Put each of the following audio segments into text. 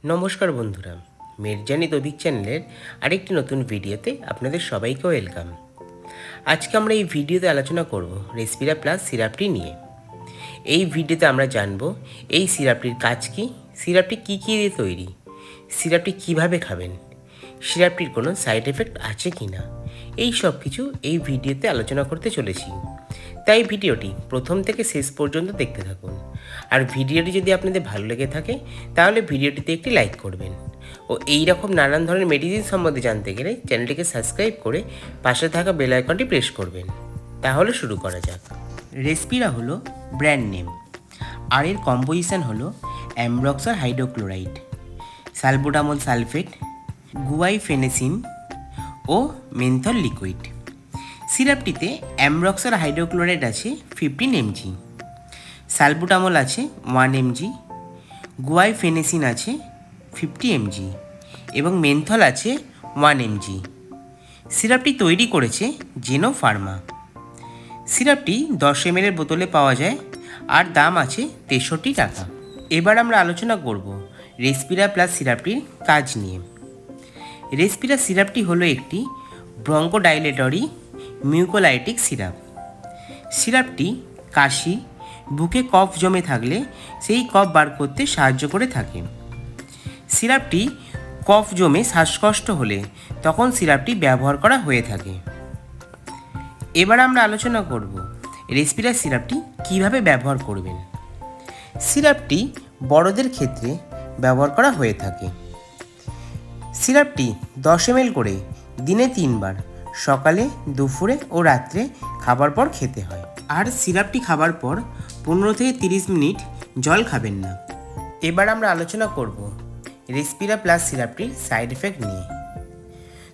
নমস্কার বন্ধুরা, মির্জানি দবিক চ্যানেলের আরেকটি নতুন ভিডিওতে আপনাদের সবাইকে ওয়েলকাম। আজকে আমরা এই ভিডিওতে আলোচনা করব রেসপিরা প্লাস সিরাপটি নিয়ে। এই ভিডিওতে আমরা জানব এই সিরাপটির কাজ কী, সিরাপটি কী কী দিয়ে তৈরি, সিরাপটি কিভাবে খাবেন, সিরাপটির কোনো সাইড এফেক্ট আছে কি না, এই সব কিছু এই ভিডিওতে আলোচনা করতে চলেছি। তাই ভিডিওটি প্রথম থেকে শেষ পর্যন্ত দেখতে থাকুন। আর ভিডিওটি যদি আপনাদের ভালো লেগে থাকে তাহলে ভিডিওটিতে একটি লাইক করবেন ও এই রকম নানান ধরনের মেডিসিন সম্বন্ধে জানতে গেলে চ্যানেলটিকে সাবস্ক্রাইব করে পাশে থাকা বেল আইকনটি প্রেস করবেন। তাহলে শুরু করা যাক। রেসপিরা হলো ব্র্যান্ড নেম, আর এর কম্পোজিশন হলো অ্যামব্রক্সার হাইড্রোক্লোরাইড, সালবুটামল সালফেট, গুয়াইফেনেসিন ও মেন্থল লিকুইড। সিরাপটিতে অ্যামব্রক্সার হাইড্রোক্লোরাইড আছে 15 mg, সালবুটামল আছে 1 mg, গুয়াইফেনেসিন আছে 50 mg এবং মেন্থল আছে 1 mg। সিরাপটি তৈরি করেছে জেনো ফার্মা। সিরাপটি 10 ml এর বোতলে পাওয়া যায় আর দাম আছে 63 টাকা। এবার আমরা আলোচনা করব রেসপিরা প্লাস সিরাপটির কাজ নিয়ে। রেসপিরা সিরাপটি হলো একটি ব্রঙ্কোডাইলেটরি মিউকোলাইটিক সিরাপ। সিরাপটি কাশি, বুকে কফ জমে থাকলে সেই কফ বার করতে সাহায্য করে থাকে। সিরাপটি কফ জমে শ্বাসকষ্ট হলে তখন সিরাপটি ব্যবহার করা হয়ে থাকে। এবার আমরা আলোচনা করব রেসপিরা সিরাপটি কিভাবে ব্যবহার করবেন। সিরাপটি বড়দের ক্ষেত্রে ব্যবহার করা হয়ে থাকে। সিরাপটি 10 ml করে দিনে 3 বার সকালে, দুপুরে ও রাত্রে খাবার পর খেতে হয়। আর সিরাপটি খাবার পর 15 থেকে 30 মিনিট জল খাবেন না। এবার আমরা আলোচনা করব রেসপিরা প্লাস সিরাপটির সাইড এফেক্ট নিয়ে।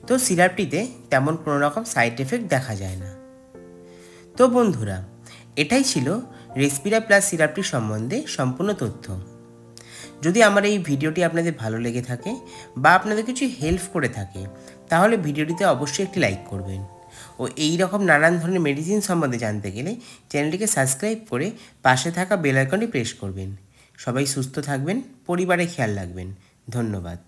তো সিরাপটিতে তেমন কোনো রকম সাইড এফেক্ট দেখা যায় না। তো বন্ধুরা, এটাই ছিল রেসপিরা প্লাস সিরাপটির সম্বন্ধে সম্পূর্ণ তথ্য। যদি আমার এই ভিডিওটি আপনাদের ভালো লেগে থাকে বা আপনাদের কিছু হেল্প করে থাকে তাহলে ভিডিওটিতে অবশ্যই একটি লাইক করবেন ও এই রকম নানান ধরনের মেডিসিন সম্বন্ধে জানতে গেলে চ্যানেলটিকে সাবস্ক্রাইব করে পাশে থাকা বেল আইকনটি প্রেস করবেন। সবাই সুস্থ থাকবেন, পরিবারে খেয়াল রাখবেন। ধন্যবাদ।